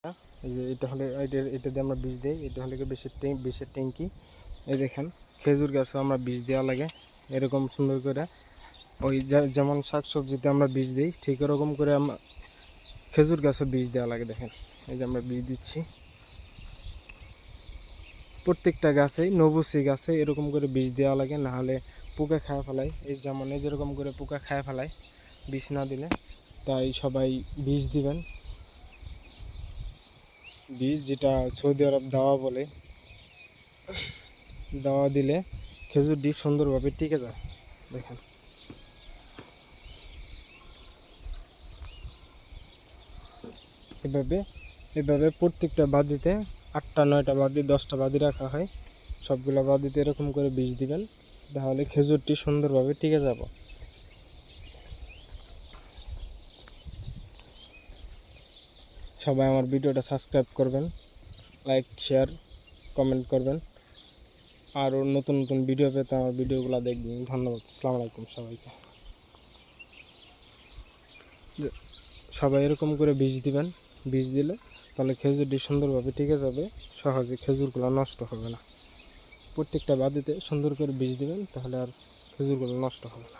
এই যে এটা হলে এটা দিয়ে আমরা বীজ দিই। এটা হলে বিষের ট্যাঙ্কি। এই দেখেন খেজুর গাছে আমরা বীজ দেওয়া লাগে এরকম সুন্দর করে। ওই যেমন শাকসবজিতে আমরা বীজ দিই ঠিক এরকম করে আমরা খেজুর গাছে বীজ দেওয়া লাগে। দেখেন এই যে আমরা বীজ দিচ্ছি প্রত্যেকটা গাছেই, নবুসি গাছে এরকম করে বীজ দেওয়া লাগে, না হলে পোকা খায় ফেলায়। এই যেমন এই যেরকম করে পোকা খায় ফেলায় বীজ না দিলে। তাই সবাই বীজ দিবেন। বীজ যেটা সৌদি আরব দাওয়া বলে, দাওয়া দিলে খেজুরটি সুন্দরভাবে টিকে যায়। দেখেন এভাবে প্রত্যেকটা বাদিতে 8টা 9টা বাদি 10টা বাদি রাখা হয়। সবগুলো বাদিতে এরকম করে বীজ দিবেন, তাহলে খেজুরটি সুন্দরভাবে টিকে যাব। সবাই আমার ভিডিওটা সাবস্ক্রাইব করবেন, লাইক শেয়ার কমেন্ট করবেন। আর নতুন নতুন ভিডিও পেতে আমার ভিডিওগুলো দেখবেন। ধন্যবাদ। আসসালামু আলাইকুম সবাইকে। সবাই এরকম করে বীজ দিবেন। বীজ দিলে তাহলে খেজুরটি সুন্দরভাবে টিকে যাবে, সহজে খেজুরগুলো নষ্ট হবে না। প্রত্যেকটা বাদিতে সুন্দর করে বীজ দিবেন, তাহলে আর খেজুরগুলো নষ্ট হবে না।